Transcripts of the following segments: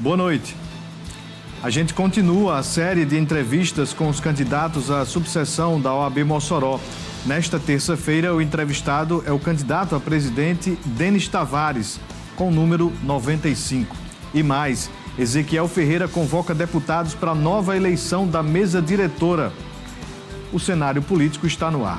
Boa noite. A gente continua a série de entrevistas com os candidatos à subseção da OAB Mossoró. Nesta terça-feira, o entrevistado é o candidato a presidente Denis Tavares, com o número 95. E mais, Ezequiel Ferreira convoca deputados para a nova eleição da mesa diretora. O cenário político está no ar.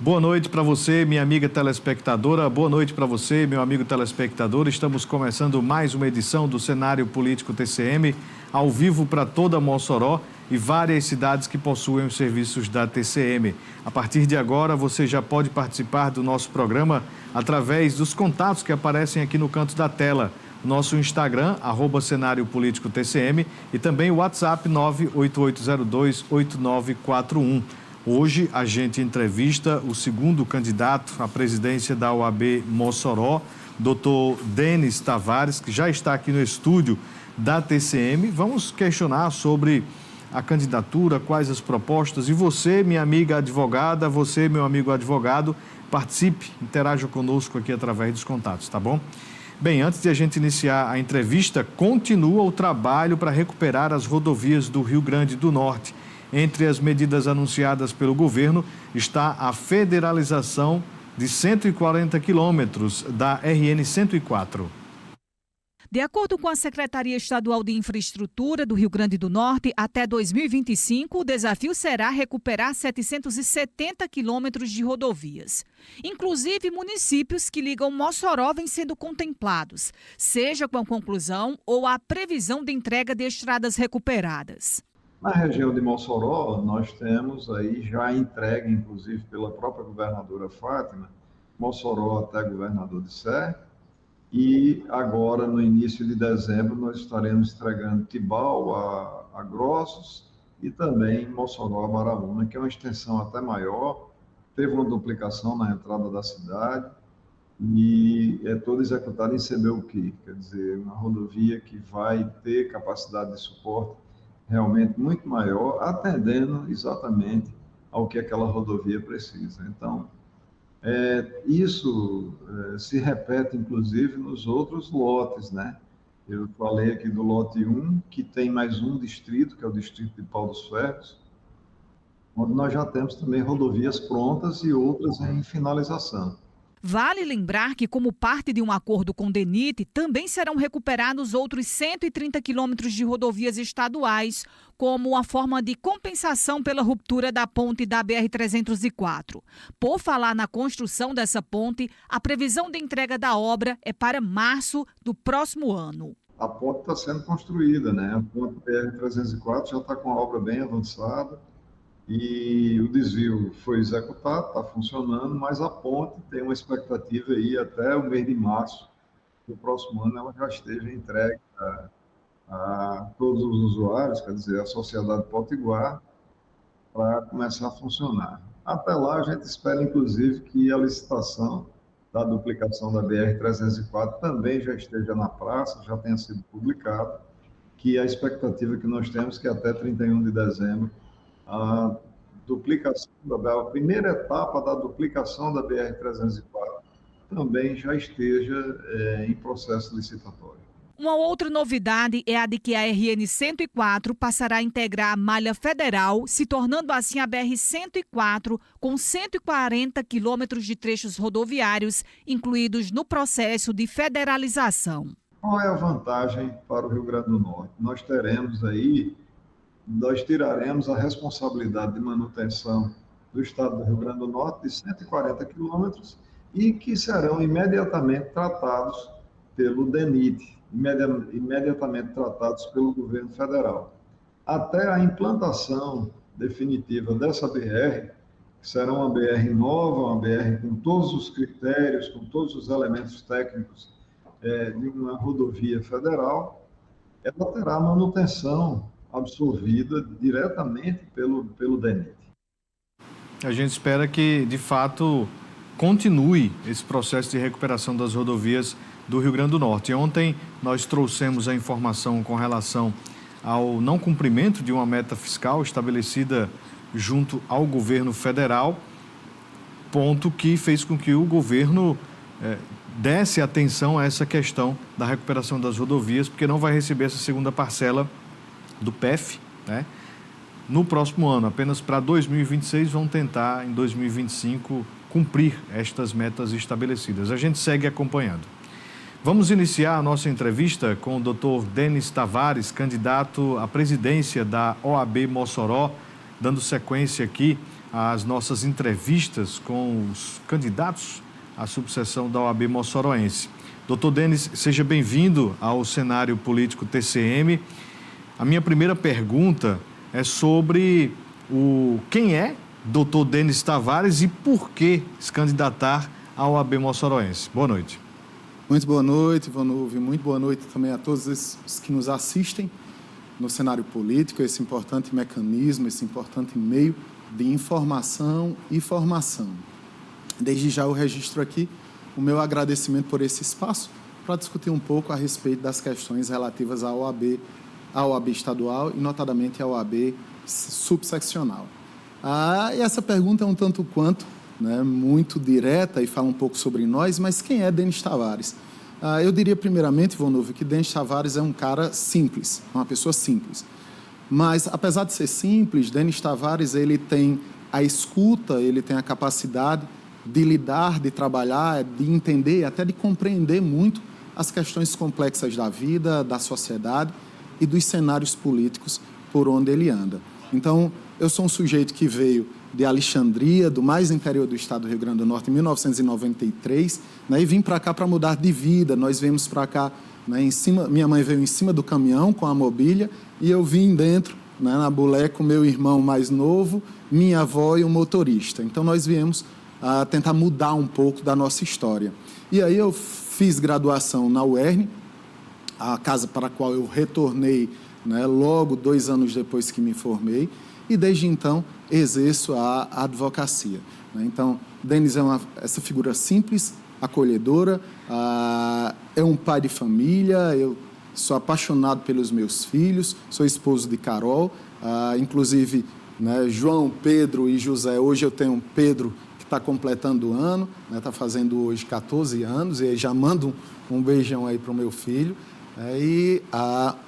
Boa noite para você, minha amiga telespectadora. Boa noite para você, meu amigo telespectador. Estamos começando mais uma edição do Cenário Político TCM, ao vivo para toda Mossoró e várias cidades que possuem os serviços da TCM. A partir de agora, você já pode participar do nosso programa através dos contatos que aparecem aqui no canto da tela. Nosso Instagram, @Cenário Político TCM, e também o WhatsApp 988028941. Hoje a gente entrevista o segundo candidato à presidência da OAB Mossoró, Dr. Denis Tavares, que já está aqui no estúdio da TCM. Vamos questionar sobre a candidatura, quais as propostas. E você, minha amiga advogada, você, meu amigo advogado, participe, interaja conosco aqui através dos contatos, tá bom? Bem, antes de a gente iniciar a entrevista, continua o trabalho para recuperar as rodovias do Rio Grande do Norte. Entre as medidas anunciadas pelo governo está a federalização de 140 quilômetros da RN 104. De acordo com a Secretaria Estadual de Infraestrutura do Rio Grande do Norte, até 2025, o desafio será recuperar 770 quilômetros de rodovias. Inclusive, municípios que ligam Mossoró vêm sendo contemplados, seja com a conclusão ou a previsão de entrega de estradas recuperadas. Na região de Mossoró, nós temos aí já entregue, inclusive pela própria governadora Fátima, Mossoró até governador de Sé, e agora, no início de dezembro, nós estaremos entregando Tibau a Grossos e também Mossoró a Baraúna, que é uma extensão até maior, teve uma duplicação na entrada da cidade e é toda executada em CBUQ, quer dizer, uma rodovia que vai ter capacidade de suporte realmente muito maior, atendendo exatamente ao que aquela rodovia precisa. Então, isso se repete, inclusive, nos outros lotes, né? Eu falei aqui do lote 1, que tem mais um distrito, que é o distrito de Pau dos Ferros, onde nós já temos também rodovias prontas e outras em finalização. Vale lembrar que, como parte de um acordo com o DENIT, também serão recuperados outros 130 quilômetros de rodovias estaduais, como uma forma de compensação pela ruptura da ponte da BR-304. Por falar na construção dessa ponte, a previsão de entrega da obra é para março do próximo ano. A ponte está sendo construída, né? A ponte BR-304 já está com a obra bem avançada, e o desvio foi executado, está funcionando, mas a ponte tem uma expectativa aí até o mês de março do próximo ano ela já esteja entregue a todos os usuários, quer dizer, a sociedade potiguar, para começar a funcionar. Até lá a gente espera, inclusive, que a licitação da duplicação da BR-304 também já esteja na praça, já tenha sido publicado, que a expectativa que nós temos que até 31 de dezembro a duplicação, a primeira etapa da duplicação da BR-304 também já esteja em processo licitatório. Uma outra novidade é a de que a RN 104 passará a integrar a malha federal, se tornando assim a BR 104 com 140 quilômetros de trechos rodoviários incluídos no processo de federalização. Qual é a vantagem para o Rio Grande do Norte? Nós tiraremos a responsabilidade de manutenção do estado do Rio Grande do Norte de 140 quilômetros e que serão imediatamente tratados pelo DENIT, imediatamente tratados pelo governo federal. Até a implantação definitiva dessa BR, que será uma BR nova, uma BR com todos os critérios, com todos os elementos técnicos de uma rodovia federal, ela terá manutenção absorvida diretamente pelo DENIT. A gente espera que, de fato, continue esse processo de recuperação das rodovias do Rio Grande do Norte. Ontem nós trouxemos a informação com relação ao não cumprimento de uma meta fiscal estabelecida junto ao governo federal. ponto que fez com que o governo desse atenção a essa questão da recuperação das rodovias, porque não vai receber essa segunda parcela do PEF, né, no próximo ano. Apenas para 2026 vão tentar, em 2025, cumprir estas metas estabelecidas. A gente segue acompanhando. Vamos iniciar a nossa entrevista com o Dr. Denis Tavares, candidato à presidência da OAB Mossoró, dando sequência aqui às nossas entrevistas com os candidatos à subseção da OAB moçoroense. Dr. Denis, seja bem-vindo ao cenário político TCM. A minha primeira pergunta é sobre quem é Dr. Denis Tavares e por que se candidatar à OAB moçoroense. Boa noite. Muito boa noite, Ivanove. Muito boa noite também a todos os que nos assistem no cenário político, esse importante mecanismo, esse importante meio de informação e formação. Desde já eu registro aqui o meu agradecimento por esse espaço para discutir um pouco a respeito das questões relativas à OAB estadual e, notadamente, à OAB subseccional. E essa pergunta é um tanto quanto, né, muito direta e fala um pouco sobre nós, mas quem é Denis Tavares? Eu diria primeiramente, Ivanove, que Denis Tavares é um cara simples, uma pessoa simples. Mas, apesar de ser simples, Denis Tavares ele tem a escuta, ele tem a capacidade de lidar, de trabalhar, de entender, até de compreender muito as questões complexas da vida, da sociedade e dos cenários políticos por onde ele anda. Então, eu sou um sujeito que veio de Alexandria, do mais interior do estado do Rio Grande do Norte, em 1993, né, e vim para cá para mudar de vida. Nós viemos para cá, né, minha mãe veio em cima do caminhão com a mobília e eu vim dentro, né, na bulé com meu irmão mais novo, minha avó e o motorista. Então, nós viemos tentar mudar um pouco da nossa história. E aí eu fiz graduação na UERN, a casa para a qual eu retornei, né, logo 2 anos depois que me formei, e desde então exerço a advocacia. Então, Denis é essa figura simples, acolhedora, é um pai de família, eu sou apaixonado pelos meus filhos, sou esposo de Carol, inclusive, né, João, Pedro e José. Hoje eu tenho um Pedro que está completando o ano, está fazendo hoje 14 anos, e já mando um beijão aí para o meu filho.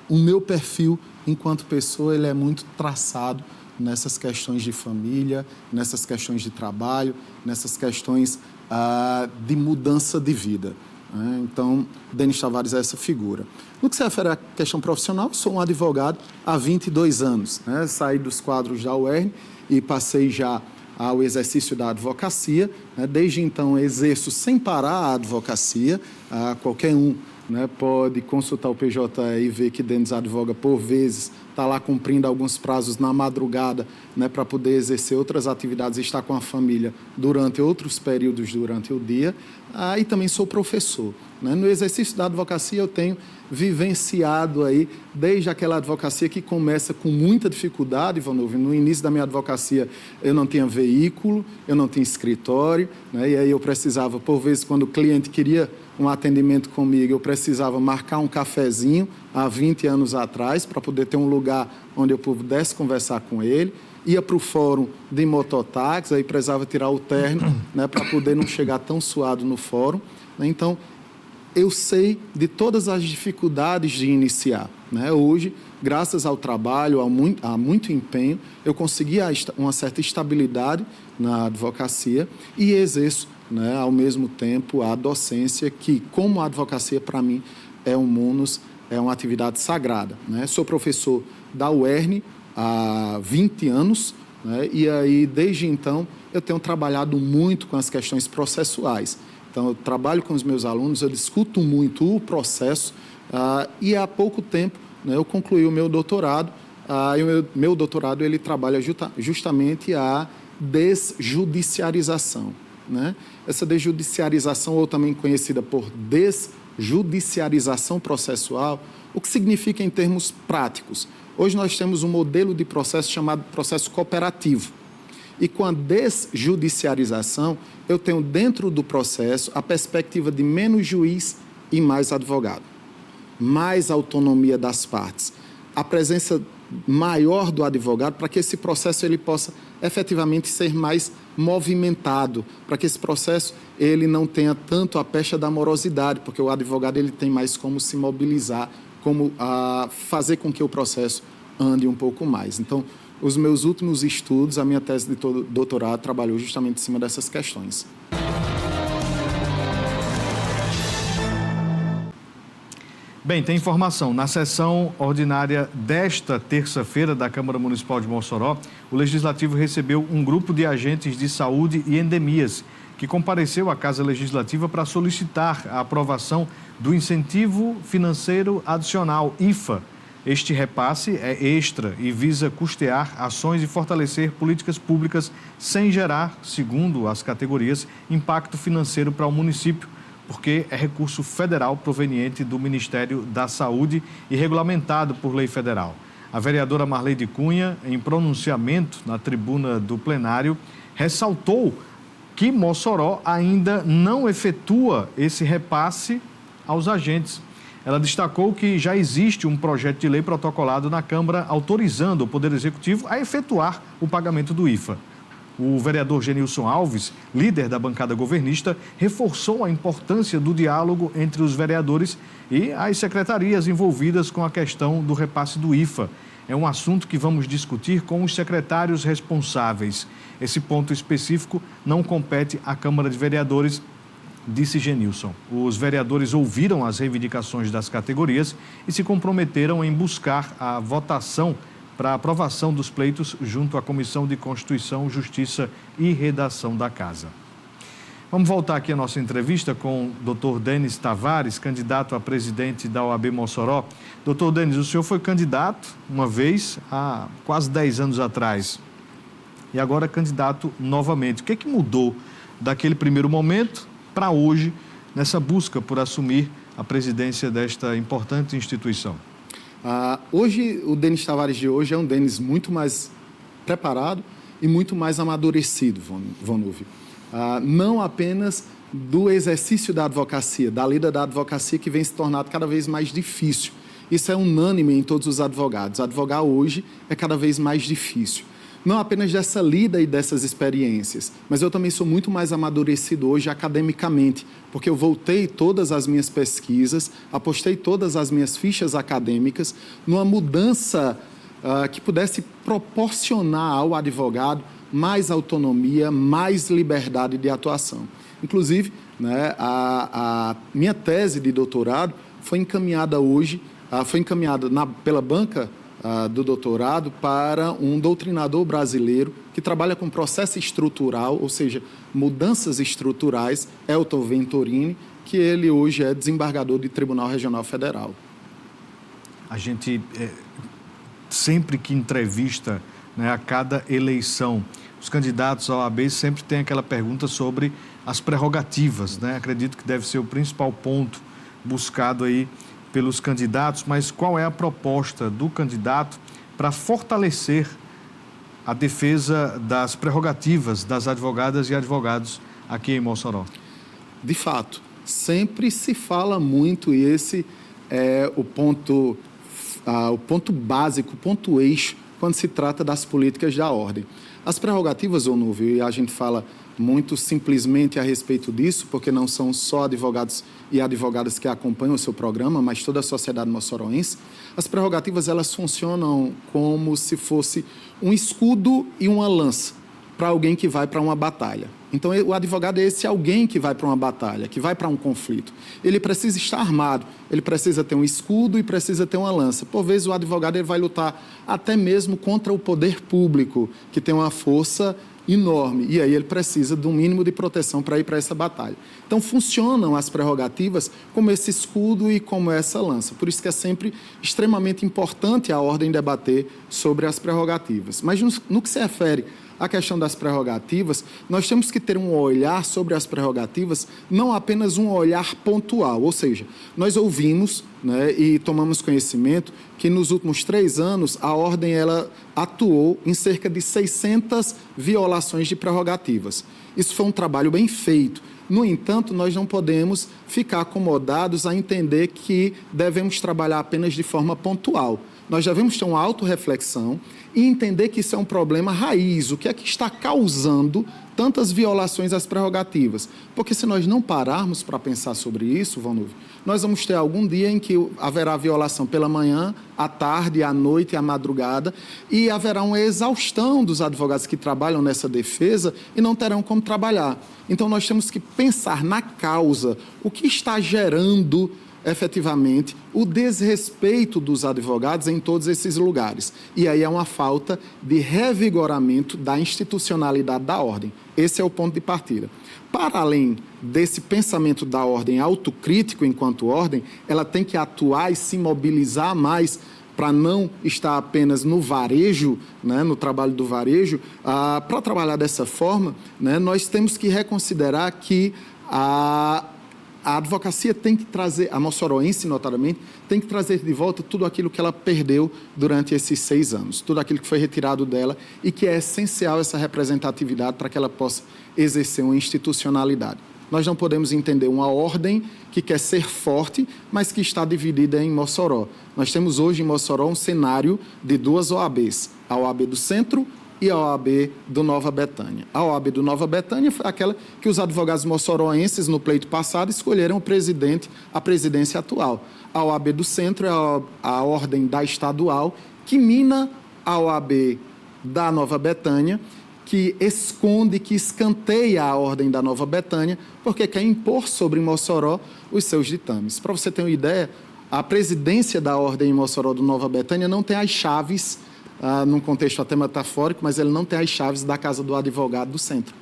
O meu perfil enquanto pessoa ele é muito traçado nessas questões de família, nessas questões de trabalho, nessas questões de mudança de vida. Então, Denis Tavares é essa figura. No que se refere à questão profissional, sou um advogado há 22 anos. Saí dos quadros da UERN e passei já ao exercício da advocacia. Desde então, exerço sem parar a advocacia. Qualquer um, né, pode consultar o PJ e ver que Denis advoga por vezes, está lá cumprindo alguns prazos na madrugada, né, para poder exercer outras atividades e estar com a família durante outros períodos durante o dia. E também sou professor. Né? No exercício da advocacia eu tenho vivenciado aí, desde aquela advocacia que começa com muita dificuldade, Ivanove. No início da minha advocacia eu não tinha veículo, eu não tinha escritório, né? E aí eu precisava, por vezes, quando o cliente queria um atendimento comigo, eu precisava marcar um cafezinho há 20 anos atrás para poder ter um lugar onde eu pudesse conversar com ele. Ia para o fórum de mototáxi, aí precisava tirar o terno, né, para poder não chegar tão suado no fórum. Então, eu sei de todas as dificuldades de iniciar. Né? Hoje, graças ao trabalho, a muito empenho, eu consegui uma certa estabilidade na advocacia e exerço, né, ao mesmo tempo a docência, que, como a advocacia, para mim, é um munus, é uma atividade sagrada. Né? Sou professor da UERN há 20 anos, né? E aí, desde então, eu tenho trabalhado muito com as questões processuais. Então, eu trabalho com os meus alunos, eu discuto muito o processo e há pouco tempo, né, eu concluí o meu doutorado e o meu doutorado ele trabalha justamente a desjudiciarização. Né? Essa desjudiciarização, ou também conhecida por desjudiciarização processual, o que significa em termos práticos? Hoje nós temos um modelo de processo chamado processo cooperativo. E com a desjudiciarização, eu tenho dentro do processo a perspectiva de menos juiz e mais advogado. Mais autonomia das partes. A presença maior do advogado para que esse processo ele possa efetivamente ser mais movimentado, para que esse processo ele não tenha tanto a pecha da morosidade, porque o advogado ele tem mais como se mobilizar, como fazer com que o processo ande um pouco mais. Então, os meus últimos estudos, a minha tese de doutorado trabalhou justamente em cima dessas questões. Bem, tem informação. Na sessão ordinária desta terça-feira da Câmara Municipal de Mossoró, o Legislativo recebeu um grupo de agentes de saúde e endemias que compareceu à Casa Legislativa para solicitar a aprovação do Incentivo Financeiro Adicional, IFA. Este repasse é extra e visa custear ações e fortalecer políticas públicas sem gerar, segundo as categorias, impacto financeiro para o município, porque é recurso federal proveniente do Ministério da Saúde e regulamentado por lei federal. A vereadora Marleide Cunha, em pronunciamento na tribuna do plenário, ressaltou que Mossoró ainda não efetua esse repasse aos agentes. Ela destacou que já existe um projeto de lei protocolado na Câmara autorizando o Poder Executivo a efetuar o pagamento do IFA. O vereador Genilson Alves, líder da bancada governista, reforçou a importância do diálogo entre os vereadores e as secretarias envolvidas com a questão do repasse do IFA. É um assunto que vamos discutir com os secretários responsáveis. Esse ponto específico não compete à Câmara de Vereadores, disse Genilson. Os vereadores ouviram as reivindicações das categorias e se comprometeram em buscar a votação para a aprovação dos pleitos junto à Comissão de Constituição, Justiça e Redação da Casa. Vamos voltar aqui à nossa entrevista com o Dr. Denis Tavares, candidato a presidente da OAB Mossoró. Dr. Denis, o senhor foi candidato uma vez, há quase 10 anos atrás, e agora é candidato novamente. O que é que mudou daquele primeiro momento para hoje, nessa busca por assumir a presidência desta importante instituição? Hoje, o Denis Tavares de hoje é um Denis muito mais preparado e muito mais amadurecido, Vonúvio. Não apenas do exercício da advocacia, da lida da advocacia que vem se tornando cada vez mais difícil. Isso é unânime em todos os advogados. Advogar hoje é cada vez mais difícil. Não apenas dessa lida e dessas experiências, mas eu também sou muito mais amadurecido hoje academicamente, porque eu voltei todas as minhas pesquisas, apostei todas as minhas fichas acadêmicas numa mudança que pudesse proporcionar ao advogado mais autonomia, mais liberdade de atuação. Inclusive, né, a minha tese de doutorado foi encaminhada hoje, pela banca do doutorado para um doutrinador brasileiro que trabalha com processo estrutural, ou seja, mudanças estruturais, Elton Venturini, que ele hoje é desembargador do Tribunal Regional Federal. A gente, sempre que entrevista, né, a cada eleição, os candidatos à OAB sempre tem aquela pergunta sobre as prerrogativas, né? Acredito que deve ser o principal ponto buscado aí pelos candidatos, mas qual é a proposta do candidato para fortalecer a defesa das prerrogativas das advogadas e advogados aqui em Mossoró? De fato, sempre se fala muito, e esse é o ponto básico, o ponto eixo, quando se trata das políticas da ordem. As prerrogativas, Vonúvio, e a gente fala muito simplesmente a respeito disso, porque não são só advogados e advogadas que acompanham o seu programa, mas toda a sociedade moçoroense. As prerrogativas, elas funcionam como se fosse um escudo e uma lança para alguém que vai para uma batalha. Então, o advogado é esse alguém que vai para uma batalha, que vai para um conflito. Ele precisa estar armado, ele precisa ter um escudo e precisa ter uma lança. Por vezes, o advogado ele vai lutar até mesmo contra o poder público, que tem uma força enorme, e aí ele precisa de um mínimo de proteção para ir para essa batalha. Então, funcionam as prerrogativas como esse escudo e como essa lança. Por isso que é sempre extremamente importante a ordem debater sobre as prerrogativas. Mas no que se refere à questão das prerrogativas, nós temos que ter um olhar sobre as prerrogativas, não apenas um olhar pontual, ou seja, nós ouvimos, né, e tomamos conhecimento que nos últimos 3 anos a ordem ela atuou em cerca de 600 violações de prerrogativas. Isso foi um trabalho bem feito. No entanto, nós não podemos ficar acomodados a entender que devemos trabalhar apenas de forma pontual. Nós devemos ter uma autorreflexão e entender que isso é um problema raiz. O que é que está causando tantas violações às prerrogativas. Porque se nós não pararmos para pensar sobre isso, Vanúvio, nós vamos ter algum dia em que haverá violação pela manhã, à tarde, à noite, à madrugada, e haverá uma exaustão dos advogados que trabalham nessa defesa e não terão como trabalhar. Então, nós temos que pensar na causa, o que está gerando efetivamente o desrespeito dos advogados em todos esses lugares. E aí é uma falta de revigoramento da institucionalidade da ordem. Esse é o ponto de partida. Para além desse pensamento da ordem autocrítico enquanto ordem, ela tem que atuar e se mobilizar mais para não estar apenas no varejo, né, no trabalho do varejo. Para trabalhar dessa forma, né, nós temos que reconsiderar que a advocacia tem que trazer, a moçoroense notadamente, tem que trazer de volta tudo aquilo que ela perdeu durante esses 6 anos, tudo aquilo que foi retirado dela e que é essencial essa representatividade para que ela possa exercer uma institucionalidade. Nós não podemos entender uma ordem que quer ser forte, mas que está dividida em Mossoró. Nós temos hoje em Mossoró um cenário de 2 OABs, a OAB do Centro e a OAB do Nova Betânia. A OAB do Nova Betânia foi aquela que os advogados moçoroenses, no pleito passado, escolheram a presidência atual. A OAB do Centro é a ordem da estadual, que mina a OAB da Nova Betânia, que esconde, que escanteia a ordem da Nova Betânia, porque quer impor sobre Mossoró os seus ditames. Para você ter uma ideia, a presidência da ordem em Mossoró do Nova Betânia não tem as chaves, num contexto até metafórico, mas ele não tem as chaves da casa do advogado do Centro,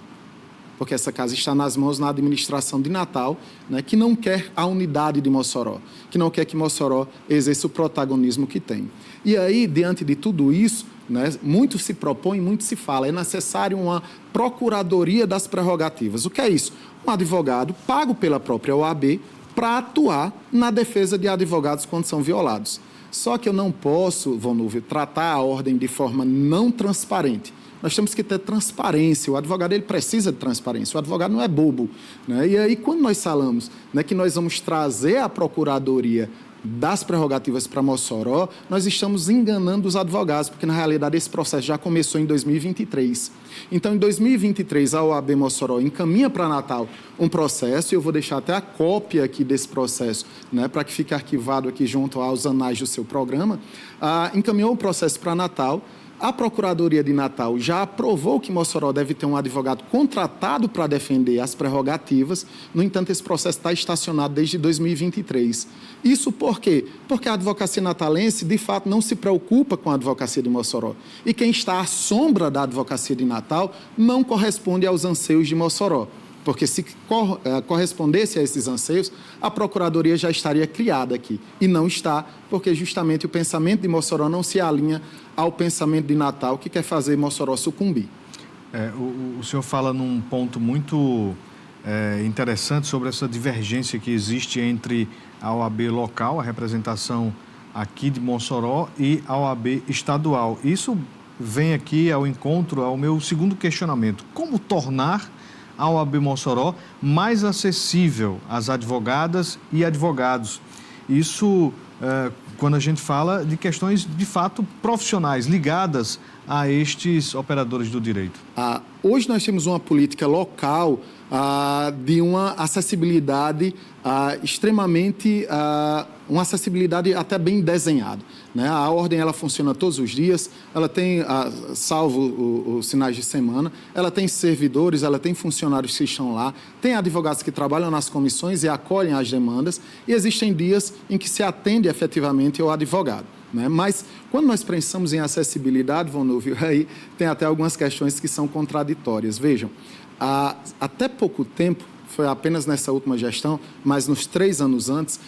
porque essa casa está nas mãos na administração de Natal, né, que não quer a unidade de Mossoró, que não quer que Mossoró exerça o protagonismo que tem. E aí, diante de tudo isso, né, muito se propõe, muito se fala, é necessário uma procuradoria das prerrogativas. O que é isso? Um advogado pago pela própria OAB para atuar na defesa de advogados quando são violados. Só que eu não posso, Vanúvio, tratar a ordem de forma não transparente. Nós temos que ter transparência. O advogado ele precisa de transparência. O advogado não é bobo, né? E aí, quando nós falamos, né, que nós vamos trazer a procuradoria das prerrogativas para Mossoró, nós estamos enganando os advogados, porque, na realidade, esse processo já começou em 2023. Então, em 2023, a OAB Mossoró encaminha para Natal um processo, e eu vou deixar até a cópia aqui desse processo, né, para que fique arquivado aqui junto aos anais do seu programa, encaminhou o processo para Natal. A Procuradoria de Natal já aprovou que Mossoró deve ter um advogado contratado para defender as prerrogativas. No entanto, esse processo está estacionado desde 2023. Isso por quê? Porque a advocacia natalense, de fato, não se preocupa com a advocacia de Mossoró. E quem está à sombra da advocacia de Natal não corresponde aos anseios de Mossoró. Porque se correspondesse a esses anseios, a Procuradoria já estaria criada aqui. E não está, porque justamente o pensamento de Mossoró não se alinha ao pensamento de Natal, que quer fazer Mossoró sucumbir. O senhor fala num ponto muito interessante sobre essa divergência que existe entre a OAB local, a representação aqui de Mossoró, e a OAB estadual. Isso vem aqui ao encontro ao meu segundo questionamento. Como tornar a OAB Mossoró mais acessível às advogadas e advogados? Isso quando a gente fala de questões, de fato, profissionais, ligadas a estes operadores do direito. Hoje nós temos uma política local de uma acessibilidade extremamente, uma acessibilidade até bem desenhada, né? A ordem ela funciona todos os dias, ela tem, salvo os finais de semana, ela tem servidores, ela tem funcionários que estão lá, tem advogados que trabalham nas comissões e acolhem as demandas, e existem dias em que se atende efetivamente ao advogado, né? Mas quando nós pensamos em acessibilidade, Vanúvio, aí tem até algumas questões que são contraditórias. Vejam, até pouco tempo, foi apenas nessa última gestão, mas nos 3 anos antes,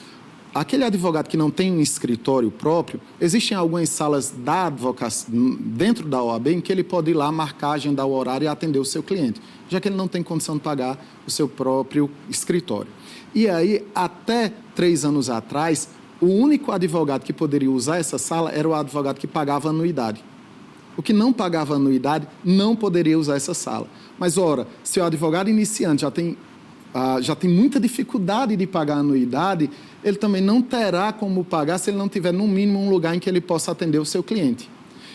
aquele advogado que não tem um escritório próprio, existem algumas salas da advocacia, dentro da OAB, em que ele pode ir lá, marcar, agendar o horário e atender o seu cliente, já que ele não tem condição de pagar o seu próprio escritório. E aí, até 3 anos atrás, o único advogado que poderia usar essa sala era o advogado que pagava anuidade. O que não pagava anuidade não poderia usar essa sala. Mas, ora, se o advogado iniciante já tem muita dificuldade de pagar anuidade, ele também não terá como pagar se ele não tiver, no mínimo, um lugar em que ele possa atender o seu cliente.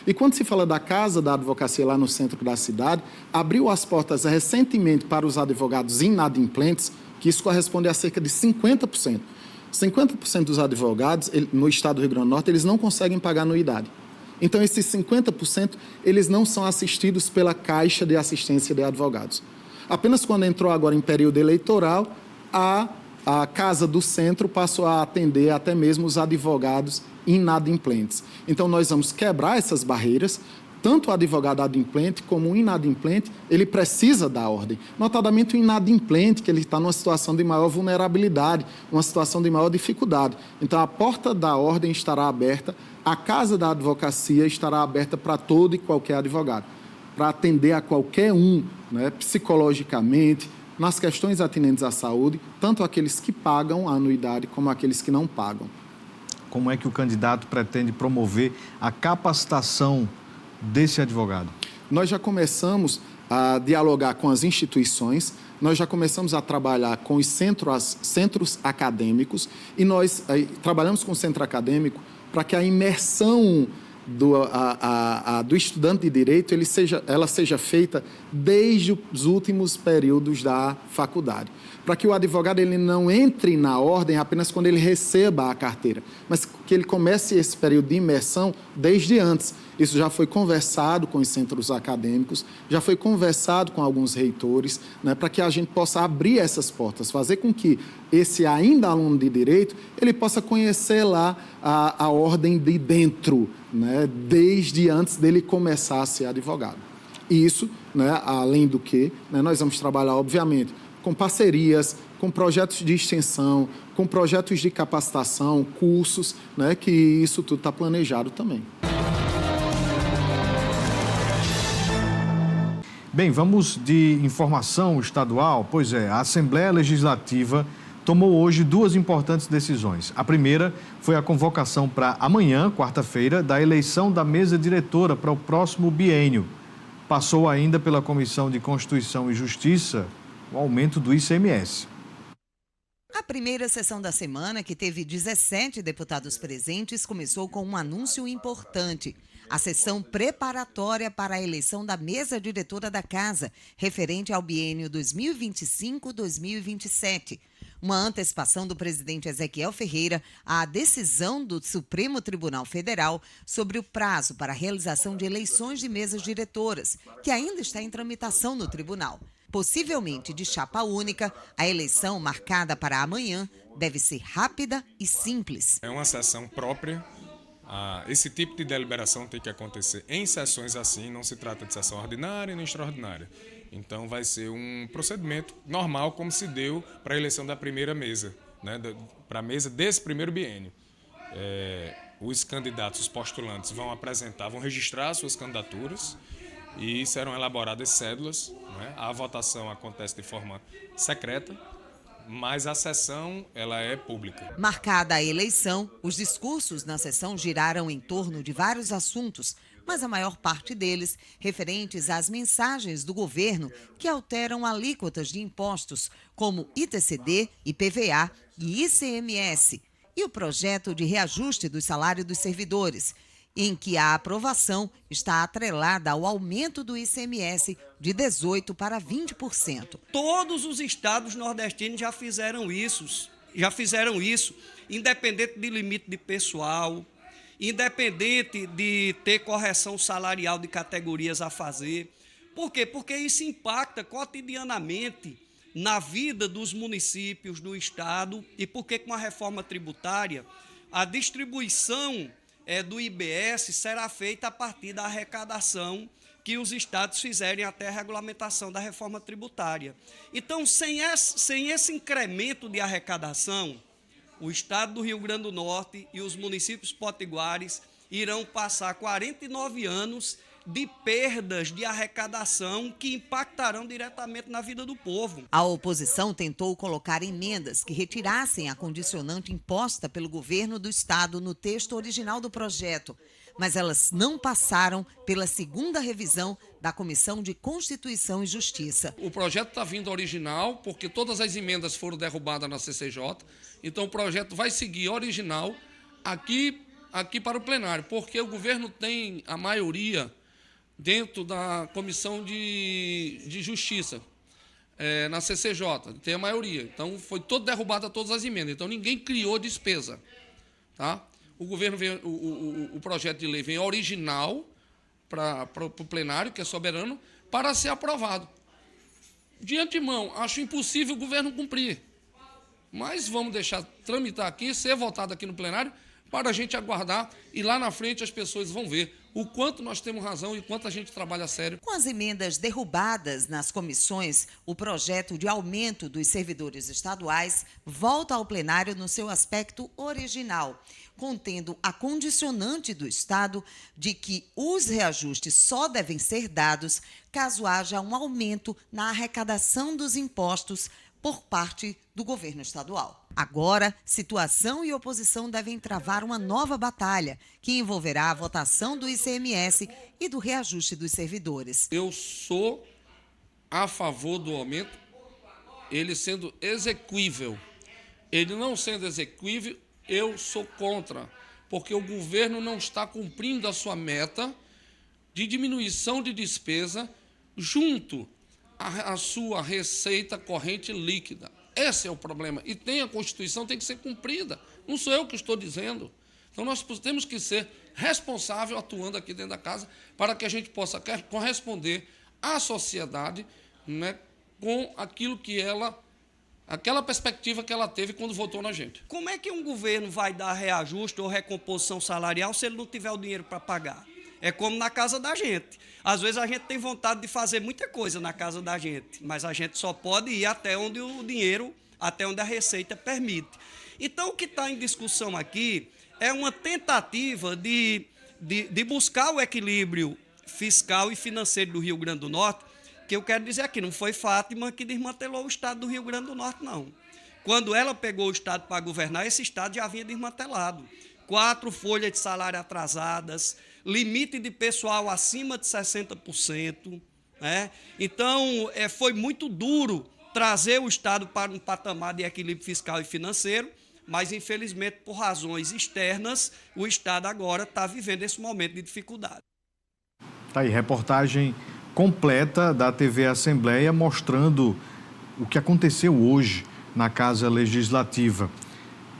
E quando se fala da Casa da Advocacia lá no centro da cidade, abriu as portas recentemente para os advogados inadimplentes, que isso corresponde a cerca de 50%. 50% dos advogados no estado do Rio Grande do Norte, eles não conseguem pagar anuidade. Então, esses 50%, eles não são assistidos pela Caixa de Assistência de Advogados. Apenas quando entrou agora em período eleitoral, a Casa do Centro passou a atender até mesmo os advogados inadimplentes. Então, nós vamos quebrar essas barreiras. Tanto o advogado adimplente como o inadimplente, ele precisa da ordem. Notadamente o inadimplente, que ele está numa situação de maior vulnerabilidade, uma situação de maior dificuldade. Então, a porta da ordem estará aberta, a Casa da Advocacia estará aberta para todo e qualquer advogado, para atender a qualquer um, né, psicologicamente, nas questões atinentes à saúde, tanto aqueles que pagam a anuidade como aqueles que não pagam. Como é que o candidato pretende promover a capacitação desse advogado? Nós já começamos a dialogar com as instituições, nós já começamos a trabalhar com os centros acadêmicos e nós trabalhamos com o centro acadêmico para que a imersão do estudante de direito ela seja feita desde os últimos períodos da faculdade, para que o advogado ele não entre na ordem apenas quando ele receba a carteira, mas que ele comece esse período de imersão desde antes. Isso já foi conversado com os centros acadêmicos, já foi conversado com alguns reitores, né, para que a gente possa abrir essas portas, fazer com que esse ainda aluno de direito, ele possa conhecer lá a ordem de dentro, né, desde antes dele começar a ser advogado. E isso, né, além do que, né, nós vamos trabalhar, obviamente, com parcerias, com projetos de extensão, com projetos de capacitação, cursos, né, que isso tudo está planejado também. Bem, vamos de informação estadual. Pois é, a Assembleia Legislativa tomou hoje duas importantes decisões. A primeira foi a convocação para amanhã, quarta-feira, da eleição da mesa diretora para o próximo biênio. Passou ainda pela Comissão de Constituição e Justiça o aumento do ICMS. A primeira sessão da semana, que teve 17 deputados presentes, começou com um anúncio importante. A sessão preparatória para a eleição da mesa diretora da Casa, referente ao biênio 2025-2027. Uma antecipação do presidente Ezequiel Ferreira à decisão do Supremo Tribunal Federal sobre o prazo para a realização de eleições de mesas diretoras, que ainda está em tramitação no tribunal. Possivelmente de chapa única, a eleição marcada para amanhã deve ser rápida e simples. É uma sessão própria. Esse tipo de deliberação tem que acontecer em sessões assim, não se trata de sessão ordinária nem extraordinária. Então vai ser um procedimento normal, como se deu para a eleição da primeira mesa, né, para a mesa desse primeiro biênio. Os candidatos, os postulantes vão registrar suas candidaturas e serão elaboradas cédulas, né? A votação acontece de forma secreta, mas a sessão ela é pública. Marcada a eleição, os discursos na sessão giraram em torno de vários assuntos, mas a maior parte deles referentes às mensagens do governo que alteram alíquotas de impostos, como ITCD, IPVA e ICMS, e o projeto de reajuste do salário dos servidores, em que a aprovação está atrelada ao aumento do ICMS de 18% para 20%. Todos os estados nordestinos já fizeram isso, independente de limite de pessoal, independente de ter correção salarial de categorias a fazer. Por quê? Porque isso impacta cotidianamente na vida dos municípios, do estado, e porque com a reforma tributária, a distribuição do IBS será feita a partir da arrecadação que os estados fizerem até a regulamentação da reforma tributária. Então, sem esse incremento de arrecadação, o estado do Rio Grande do Norte e os municípios potiguares irão passar 49 anos de perdas de arrecadação que impactarão diretamente na vida do povo. A oposição tentou colocar emendas que retirassem a condicionante imposta pelo governo do estado no texto original do projeto, mas elas não passaram pela segunda revisão da Comissão de Constituição e Justiça. O projeto está vindo original porque todas as emendas foram derrubadas na CCJ, então o projeto vai seguir original. Aqui aqui para o plenário, porque o governo tem a maioria dentro da Comissão de Justiça, na CCJ, tem a maioria. Então, foi toda derrubada todas as emendas. Então, ninguém criou despesa. Tá? O governo vem, o projeto de lei vem original para o plenário, que é soberano, para ser aprovado. De antemão, acho impossível o governo cumprir. Mas vamos deixar tramitar aqui, ser votado aqui no plenário, para a gente aguardar e lá na frente as pessoas vão ver o quanto nós temos razão e quanto a gente trabalha sério. Com as emendas derrubadas nas comissões, o projeto de aumento dos servidores estaduais volta ao plenário no seu aspecto original, contendo a condicionante do Estado de que os reajustes só devem ser dados caso haja um aumento na arrecadação dos impostos por parte do governo estadual. Agora, situação e oposição devem travar uma nova batalha, que envolverá a votação do ICMS e do reajuste dos servidores. Eu sou a favor do aumento, ele sendo exequível. Ele não sendo exequível, eu sou contra, porque o governo não está cumprindo a sua meta de diminuição de despesa junto à sua receita corrente líquida. Esse é o problema. E a Constituição tem que ser cumprida. Não sou eu que estou dizendo. Então, nós temos que ser responsáveis atuando aqui dentro da casa para que a gente possa corresponder à sociedade, né, com aquilo que aquela perspectiva que ela teve quando votou na gente. Como é que um governo vai dar reajuste ou recomposição salarial se ele não tiver o dinheiro para pagar? É como na casa da gente. Às vezes a gente tem vontade de fazer muita coisa na casa da gente, mas a gente só pode ir até onde o dinheiro, até onde a receita permite. Então, o que está em discussão aqui é uma tentativa de buscar o equilíbrio fiscal e financeiro do Rio Grande do Norte, que eu quero dizer aqui, não foi Fátima que desmantelou o Estado do Rio Grande do Norte, não. Quando ela pegou o Estado para governar, esse Estado já havia desmantelado. 4 folhas de salário atrasadas, limite de pessoal acima de 60%. Né? Então, foi muito duro trazer o Estado para um patamar de equilíbrio fiscal e financeiro, mas, infelizmente, por razões externas, o Estado agora está vivendo esse momento de dificuldade. Tá aí, reportagem completa da TV Assembleia mostrando o que aconteceu hoje na Casa Legislativa.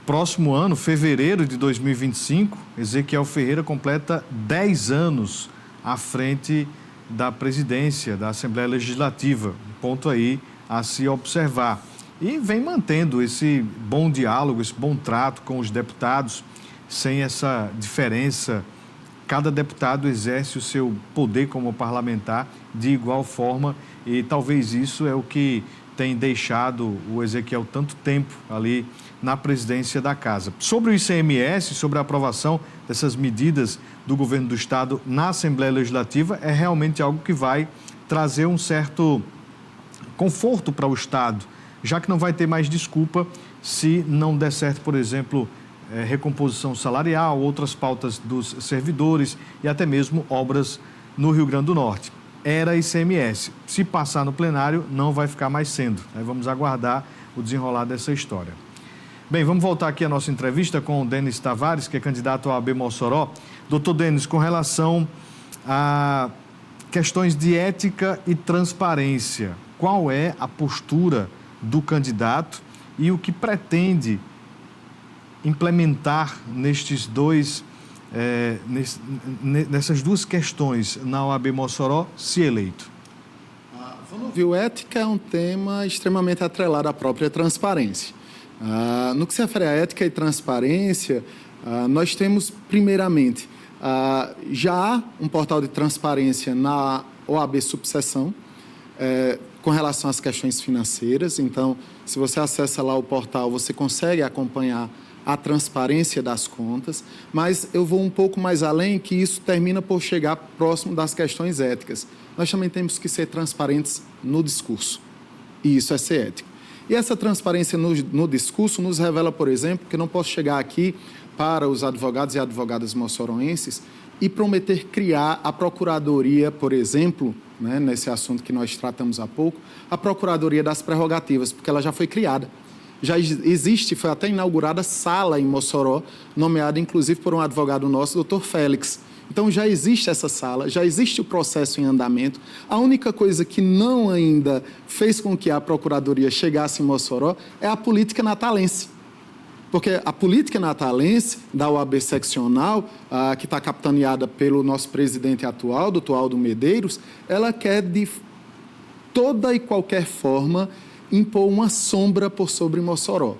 Próximo ano, fevereiro de 2025, Ezequiel Ferreira completa 10 anos à frente da presidência da Assembleia Legislativa. Um ponto aí a se observar. E vem mantendo esse bom diálogo, esse bom trato com os deputados, sem essa diferença. Cada deputado exerce o seu poder como parlamentar de igual forma e talvez isso é o que tem deixado o Ezequiel tanto tempo ali na presidência da casa. Sobre o ICMS, sobre a aprovação dessas medidas do governo do Estado na Assembleia Legislativa, é realmente algo que vai trazer um certo conforto para o Estado, já que não vai ter mais desculpa se não der certo, por exemplo, recomposição salarial, outras pautas dos servidores e até mesmo obras no Rio Grande do Norte. Era ICMS. Se passar no plenário, não vai ficar mais sendo. Vamos aguardar o desenrolar dessa história. Bem, vamos voltar aqui à nossa entrevista com o Denis Tavares, que é candidato ao AB Mossoró. Doutor Denis, com relação a questões de ética e transparência, qual é a postura do candidato e o que pretende implementar nessas duas questões na OAB Mossoró, se eleito? Viu, ética é um tema extremamente atrelado à própria transparência. No que se refere à ética e transparência, nós temos, primeiramente, já há um portal de transparência na OAB Subseção, com relação às questões financeiras. Então, se você acessa lá o portal, você consegue acompanhar a transparência das contas, mas eu vou um pouco mais além, que isso termina por chegar próximo das questões éticas. Nós também temos que ser transparentes no discurso, e isso é ser ético. E essa transparência no discurso nos revela, por exemplo, que eu não posso chegar aqui para os advogados e advogadas moçoroenses e prometer criar a Procuradoria, por exemplo, né, nesse assunto que nós tratamos há pouco, a Procuradoria das Prerrogativas, porque ela já foi criada. já existe, foi até inaugurada sala em Mossoró, nomeada inclusive por um advogado nosso, doutor Félix. Então já existe essa sala, já existe o processo em andamento. A única coisa que não ainda fez com que a Procuradoria chegasse em Mossoró é a política natalense. Porque a política natalense da OAB seccional, que está capitaneada pelo nosso presidente atual, doutor Aldo Medeiros, ela quer de toda e qualquer forma impor uma sombra por sobre Mossoró.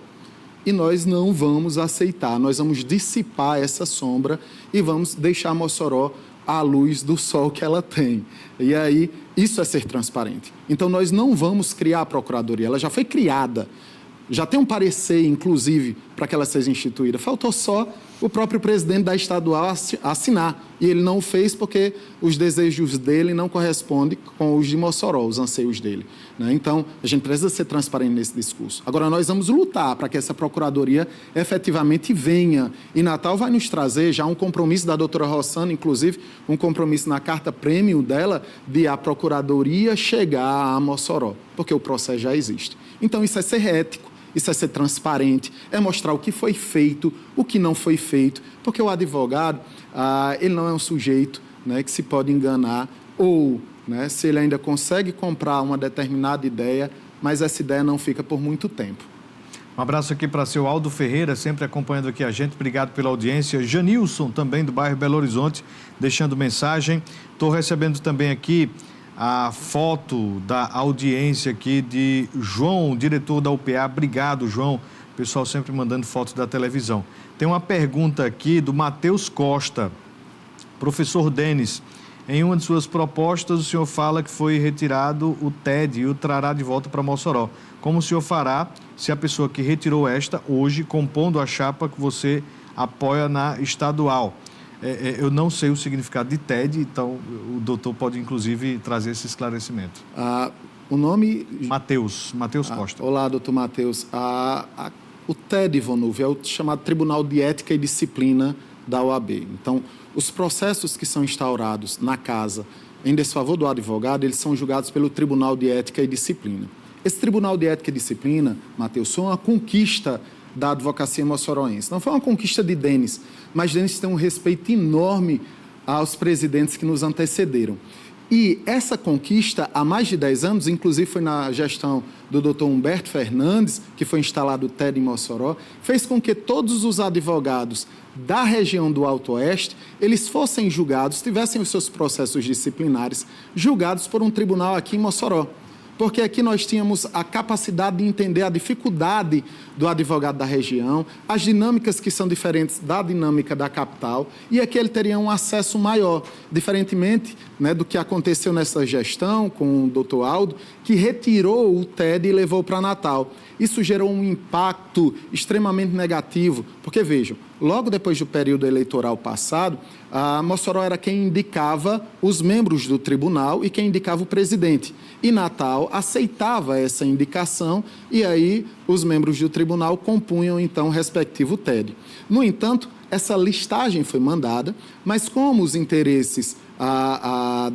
E nós não vamos aceitar, nós vamos dissipar essa sombra e vamos deixar Mossoró à luz do sol que ela tem. E aí, isso é ser transparente. Então, nós não vamos criar a Procuradoria, ela já foi criada. Já tem um parecer, inclusive, para que ela seja instituída. Faltou só o próprio presidente da estadual assinar. E ele não o fez porque os desejos dele não correspondem com os de Mossoró, os anseios dele. Então, a gente precisa ser transparente nesse discurso. Agora, nós vamos lutar para que essa procuradoria efetivamente venha. E Natal vai nos trazer já um compromisso da doutora Rossana, inclusive, um compromisso na carta prêmio dela, de a procuradoria chegar a Mossoró, porque o processo já existe. Então, isso é ser ético. Isso é ser transparente, é mostrar o que foi feito, o que não foi feito, porque o advogado, ele não é um sujeito, né, que se pode enganar, ou, né, se ele ainda consegue comprar uma determinada ideia, mas essa ideia não fica por muito tempo. Um abraço aqui para o seu Aldo Ferreira, sempre acompanhando aqui a gente, obrigado pela audiência. Janilson, também do bairro Belo Horizonte, deixando mensagem. Estou recebendo também aqui a foto da audiência aqui de João, diretor da UPA. Obrigado, João. O pessoal sempre mandando fotos da televisão. Tem uma pergunta aqui do Matheus Costa. Professor Denis, em uma de suas propostas, o senhor fala que foi retirado o TED e o trará de volta para Mossoró. Como o senhor fará se a pessoa que retirou esta, hoje, compondo a chapa que você apoia na estadual? Eu não sei o significado de TED, então o doutor pode, inclusive, trazer esse esclarecimento. O nome... Matheus Costa. Olá, doutor Matheus. O TED, Vonúvio, é o chamado Tribunal de Ética e Disciplina da OAB. Então, os processos que são instaurados na casa em desfavor do advogado, eles são julgados pelo Tribunal de Ética e Disciplina. Esse Tribunal de Ética e Disciplina, Matheus, foi uma conquista da advocacia moçoroense. Não foi uma conquista de Denis, mas Denis tem um respeito enorme aos presidentes que nos antecederam. E essa conquista, há mais de 10 anos, inclusive foi na gestão do doutor Humberto Fernandes, que foi instalado o TED em Mossoró, fez com que todos os advogados da região do Alto Oeste, eles fossem julgados, tivessem os seus processos disciplinares julgados por um tribunal aqui em Mossoró. Porque aqui nós tínhamos a capacidade de entender a dificuldade do advogado da região, as dinâmicas que são diferentes da dinâmica da capital, e aqui ele teria um acesso maior, diferentemente, né, do que aconteceu nessa gestão com o doutor Aldo, que retirou o TED e levou para Natal. Isso gerou um impacto extremamente negativo, porque, vejam, logo depois do período eleitoral passado, a Mossoró era quem indicava os membros do tribunal e quem indicava o presidente. E Natal aceitava essa indicação e aí os membros do tribunal compunham, então, o respectivo TED. No entanto, essa listagem foi mandada, mas como os interesses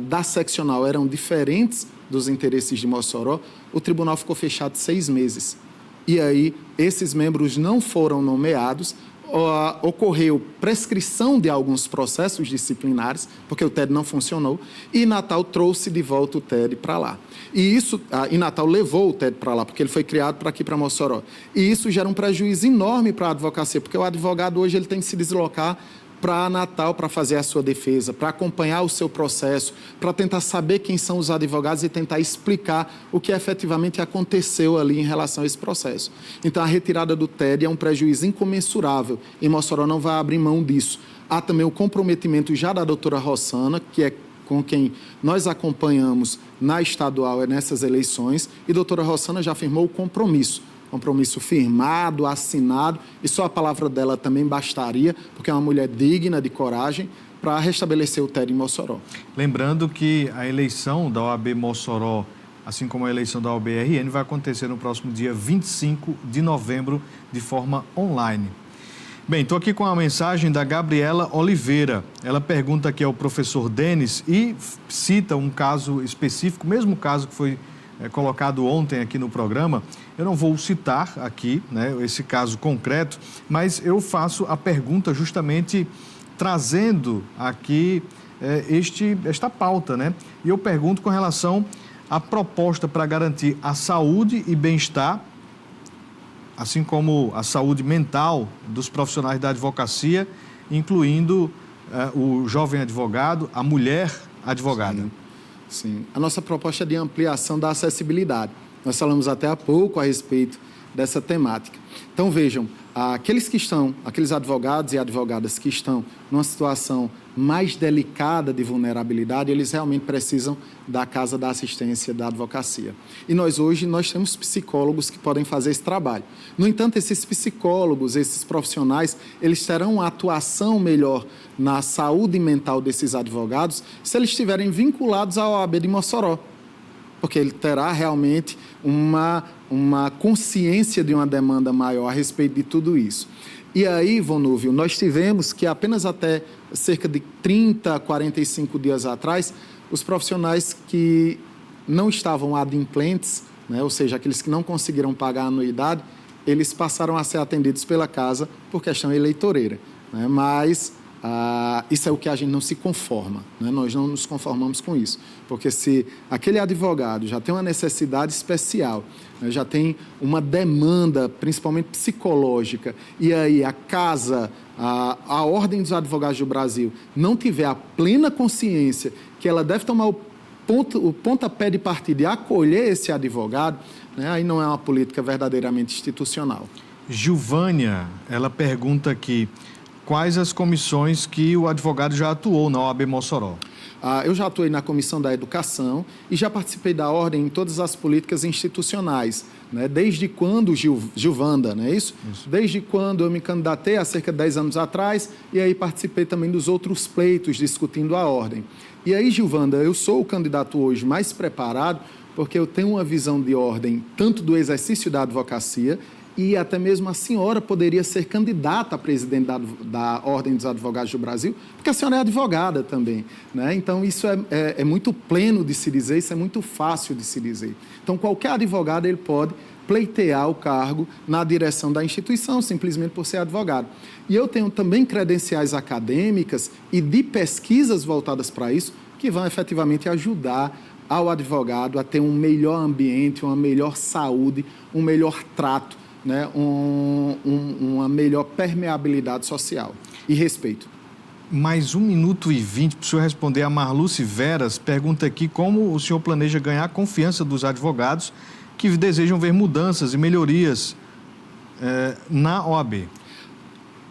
da seccional eram diferentes dos interesses de Mossoró, o tribunal ficou fechado 6 meses. E aí, esses membros não foram nomeados, ocorreu prescrição de alguns processos disciplinares, porque o TED não funcionou, e Natal trouxe de volta o TED para lá. E Natal levou o TED para lá, porque ele foi criado para aqui, para Mossoró. E isso gera um prejuízo enorme para a advocacia, porque o advogado hoje ele tem que se deslocar para Natal para fazer a sua defesa, para acompanhar o seu processo, para tentar saber quem são os advogados e tentar explicar o que efetivamente aconteceu ali em relação a esse processo. Então, a retirada do TED é um prejuízo incomensurável e Mossoró não vai abrir mão disso. Há também o comprometimento já da doutora Rossana, que é com quem nós acompanhamos na estadual nessas eleições, e a doutora Rossana já afirmou o compromisso firmado, assinado, e só a palavra dela também bastaria, porque é uma mulher digna, de coragem, para restabelecer o TED em Mossoró. Lembrando que a eleição da OAB Mossoró, assim como a eleição da OAB RN, vai acontecer no próximo dia 25 de novembro, de forma online. Bem, estou aqui com a mensagem da Gabriela Oliveira. Ela pergunta aqui ao professor Denis e cita um caso específico, mesmo caso que foi colocado ontem aqui no programa. Eu não vou citar aqui, né, esse caso concreto, mas eu faço a pergunta justamente trazendo aqui esta pauta, né? E eu pergunto com relação à proposta para garantir a saúde e bem-estar, assim como a saúde mental dos profissionais da advocacia, incluindo o jovem advogado, a mulher advogada. Sim. A nossa proposta é de ampliação da acessibilidade. Nós falamos até há pouco a respeito dessa temática. Então, vejam, aqueles advogados e advogadas que estão numa situação mais delicada de vulnerabilidade, eles realmente precisam da Casa da Assistência da Advocacia. E nós temos psicólogos que podem fazer esse trabalho. No entanto, esses psicólogos, esses profissionais, eles terão uma atuação melhor na saúde mental desses advogados se eles estiverem vinculados à OAB de Mossoró, porque ele terá realmente uma consciência de uma demanda maior a respeito de tudo isso. E aí, Vonúvio, nós tivemos que apenas até cerca de 30, 45 dias atrás, os profissionais que não estavam adimplentes, né, ou seja, aqueles que não conseguiram pagar a anuidade, eles passaram a ser atendidos pela casa por questão eleitoreira, né, mas isso é o que a gente não se conforma, né? Nós não nos conformamos com isso, porque se aquele advogado já tem uma necessidade especial, né, já tem uma demanda, principalmente psicológica, e aí a casa, a Ordem dos Advogados do Brasil não tiver a plena consciência que ela deve tomar o pontapé de partida e acolher esse advogado, né, aí não é uma política verdadeiramente institucional. Gilvânia, ela pergunta aqui: quais as comissões que o advogado já atuou na OAB Mossoró? Eu já atuei na Comissão da Educação e já participei da Ordem em todas as políticas institucionais, né? Desde quando, Gilvanda, não é isso? Desde quando eu me candidatei há cerca de 10 anos atrás, e aí participei também dos outros pleitos discutindo a Ordem. E aí, Gilvanda, eu sou o candidato hoje mais preparado porque eu tenho uma visão de ordem tanto do exercício da advocacia, e até mesmo a senhora poderia ser candidata a presidente da Ordem dos Advogados do Brasil, porque a senhora é advogada também, né? Então, isso é muito pleno de se dizer, isso é muito fácil de se dizer. Então, qualquer advogado ele pode pleitear o cargo na direção da instituição, simplesmente por ser advogado. E eu tenho também credenciais acadêmicas e de pesquisas voltadas para isso, que vão efetivamente ajudar ao advogado a ter um melhor ambiente, uma melhor saúde, um melhor trato, né, uma melhor permeabilidade social e respeito. Mais 1 minuto e 20 para o senhor responder. A Marluce Veras pergunta aqui como o senhor planeja ganhar a confiança dos advogados que desejam ver mudanças e melhorias na OAB.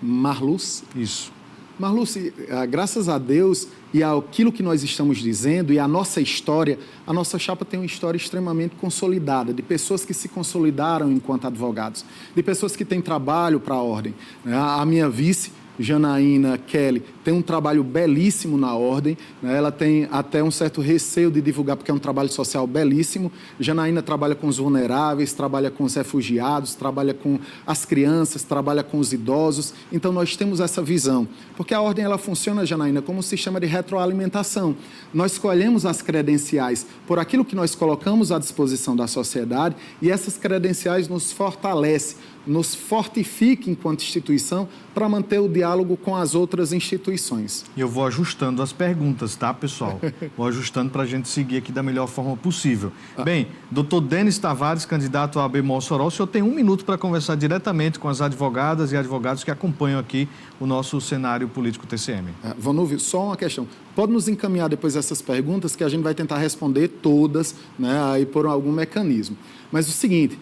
Marluce? Isso. Marluce, graças a Deus e àquilo que nós estamos dizendo e à nossa história, a nossa chapa tem uma história extremamente consolidada, de pessoas que se consolidaram enquanto advogados, de pessoas que têm trabalho para a Ordem. A minha vice, Janaína Kelly, tem um trabalho belíssimo na Ordem, né? Ela tem até um certo receio de divulgar, porque é um trabalho social belíssimo. Janaína trabalha com os vulneráveis, trabalha com os refugiados, trabalha com as crianças, trabalha com os idosos. Então, nós temos essa visão. Porque a Ordem ela funciona, Janaína, como um sistema de retroalimentação. Nós escolhemos as credenciais por aquilo que nós colocamos à disposição da sociedade e essas credenciais nos fortalecem, nos fortifica enquanto instituição para manter o diálogo com as outras instituições. E eu vou ajustando as perguntas, tá, pessoal? Vou ajustando para a gente seguir aqui da melhor forma possível. Bem, doutor Denis Tavares, candidato à OAB Mossoró, o senhor tem 1 minuto para conversar diretamente com as advogadas e advogados que acompanham aqui o nosso cenário político TCM. Vanúvio, só uma questão. Pode nos encaminhar depois essas perguntas que a gente vai tentar responder todas, né, aí por algum mecanismo. Mas o seguinte,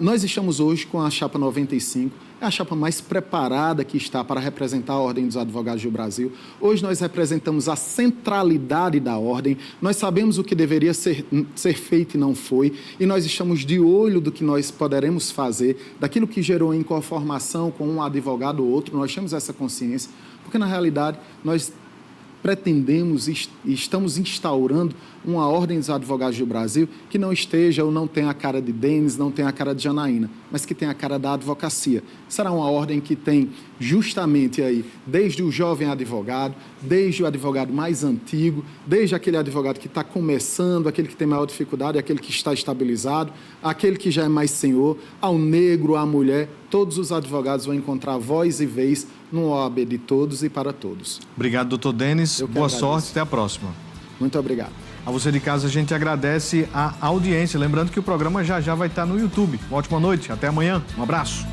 nós estamos hoje com a chapa 95, é a chapa mais preparada que está para representar a Ordem dos Advogados do Brasil. Hoje nós representamos a centralidade da Ordem, nós sabemos o que deveria ser feito e não foi, e nós estamos de olho do que nós poderemos fazer, daquilo que gerou inconformação com um advogado ou outro, nós temos essa consciência, porque na realidade nós pretendemos e estamos instaurando uma ordem dos advogados do Brasil que não esteja ou não tenha a cara de Denis, não tenha a cara de Janaína, mas que tenha a cara da advocacia. Será uma ordem que tem justamente aí, desde o jovem advogado, desde o advogado mais antigo, desde aquele advogado que está começando, aquele que tem maior dificuldade, aquele que está estabilizado, aquele que já é mais senhor, ao negro, à mulher, todos os advogados vão encontrar voz e vez no OAB de todos e para todos. Obrigado, doutor Denis. Boa sorte, até a próxima. Muito obrigado. A você de casa, a gente agradece a audiência. Lembrando que o programa já vai estar no YouTube. Uma ótima noite, até amanhã. Um abraço.